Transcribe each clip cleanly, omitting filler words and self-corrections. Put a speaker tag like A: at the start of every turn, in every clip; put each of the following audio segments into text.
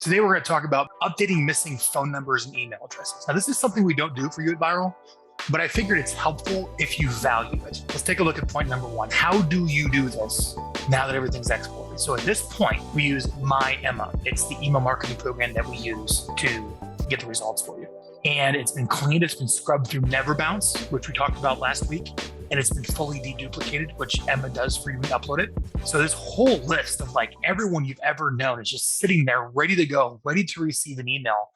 A: Today, we're going to talk about updating missing phone numbers and email addresses. Now, this is something we don't do for you at Viral, but I figured it's helpful if you value it. Let's take a look at point number one. How do you do this now that everything's exported? So at this point, we use MyEmma. It's the email marketing program that we use to get the results for you. And it's been cleaned, it's been scrubbed through NeverBounce, which we talked about last week, and it's been fully deduplicated, which Emma does for you when you upload it. So this whole list of like everyone you've ever known is just sitting there ready to go, ready to receive an email.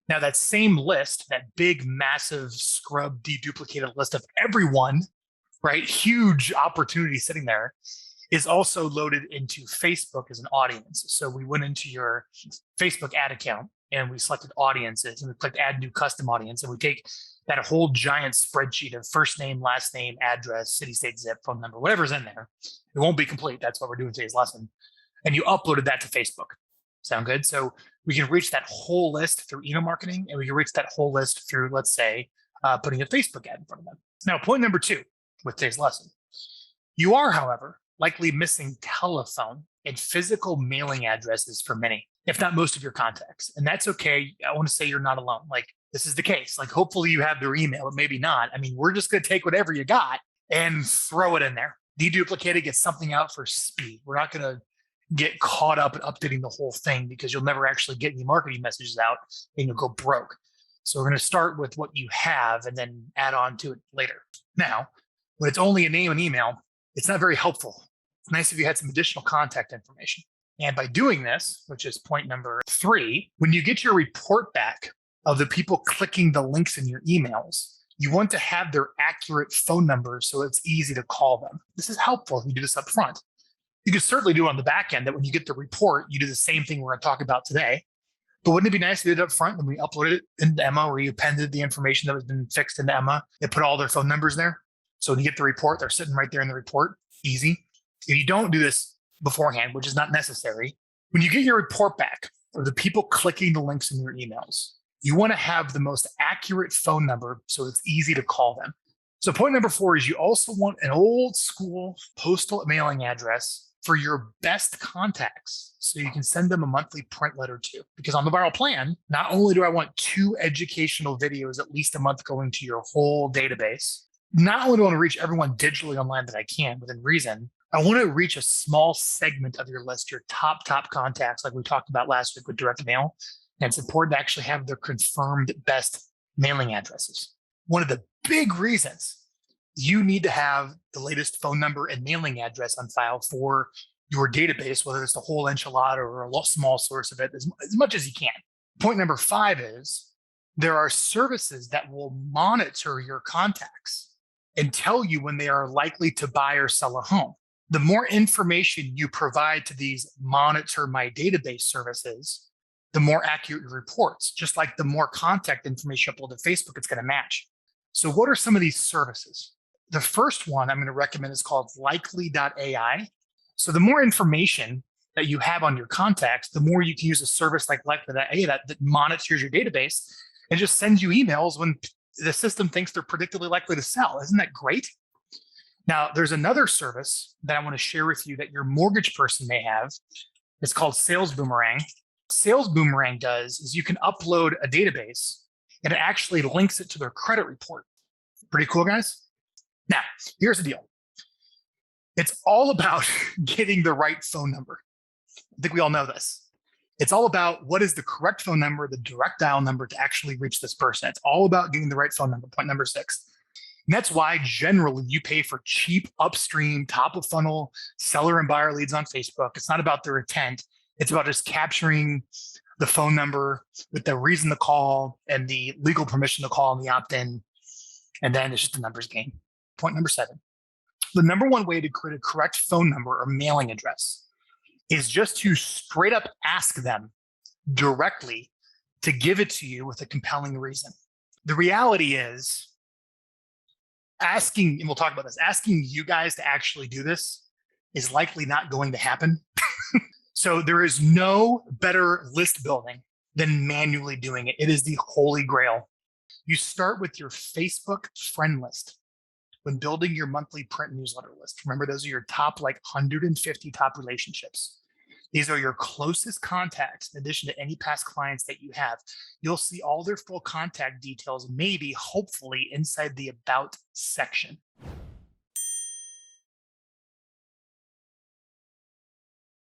A: Now that same list, that big, massive, scrubbed, deduplicated list of everyone, right? Huge opportunity sitting there, is also loaded into Facebook as an audience. So we went into your Facebook ad account and we selected audiences and we clicked add new custom audience. And we take that whole giant spreadsheet of first name, last name, address, city, state, zip, phone number, whatever's in there. It won't be complete. That's what we're doing today's lesson. And you uploaded that to Facebook. Sound good? So we can reach that whole list through email marketing, and we can reach that whole list through, let's say, putting a Facebook ad in front of them. Now, point number two with today's lesson. You are, however, likely missing telephone and physical mailing addresses for many, if not most of your contacts. And that's okay. I want to say you're not alone. Like, this is the case. Like, hopefully you have their email, but maybe not. I mean, we're just going to take whatever you got and throw it in there. Deduplicate it, get something out for speed. We're not going to get caught up in updating the whole thing because you'll never actually get any marketing messages out and you'll go broke. So we're going to start with what you have and then add on to it later. Now, when it's only a name and email, it's not very helpful. It's nice if you had some additional contact information. And by doing this, which is point number three, when you get your report back of the people clicking the links in your emails, you want to have their accurate phone numbers so it's easy to call them. This is helpful if you do this up front. You could certainly do it on the back end that when you get the report, you do the same thing we're going to talk about today. But wouldn't it be nice if you did it up front and we uploaded it into Emma, where you appended the information that has been fixed into Emma and put all their phone numbers there? So when you get the report, they're sitting right there in the report. Easy. If you don't do this beforehand, which is not necessary, when you get your report back of the people clicking the links in your emails, you want to have the most accurate phone number so it's easy to call them. So point number four is you also want an old school postal mailing address for your best contacts so you can send them a monthly print letter to. Because on the Viral plan, not only do I want 2 educational videos at least a month going to your whole database, not only do I want to reach everyone digitally online that I can within reason, I want to reach a small segment of your list, your top contacts, like we talked about last week with direct mail. And it's important to actually have their confirmed best mailing addresses. One of the big reasons you need to have the latest phone number and mailing address on file for your database, whether it's the whole enchilada or a small source of it, as much as you can. Point number five is there are services that will monitor your contacts and tell you when they are likely to buy or sell a home. The more information you provide to these monitor my database services, the more accurate your reports. Just like the more contact information uploaded to Facebook, it's going to match. So what are some of these services? The first one I'm going to recommend is called Likely.ai. So the more information that you have on your contacts, the more you can use a service like Likely.ai that monitors your database and just sends you emails when the system thinks they're predictably likely to sell. Isn't that great? Now, there's another service that I want to share with you that your mortgage person may have. It's called Sales Boomerang. Sales Boomerang does is you can upload a database and it actually links it to their credit report. Pretty cool, guys? Now, here's the deal. It's all about getting the right phone number. I think we all know this. It's all about what is the correct phone number, the direct dial number to actually reach this person. It's all about getting the right phone number, point number 6. And that's why generally you pay for cheap upstream, top of funnel seller and buyer leads on Facebook. It's not about their intent. It's about just capturing the phone number with the reason to call and the legal permission to call and the opt-in. And then it's just a numbers game. Point number 7. The number one way to create a correct phone number or mailing address is just to straight up ask them directly to give it to you with a compelling reason. The reality is asking, and we'll talk about this, asking you guys to actually do this is likely not going to happen. So there is no better list building than manually doing it. It is the holy grail. You start with your Facebook friend list when building your monthly print newsletter list. Remember, those are your top 150 top relationships. These are your closest contacts, in addition to any past clients that you have. You'll see all their full contact details, maybe, hopefully, inside the About section.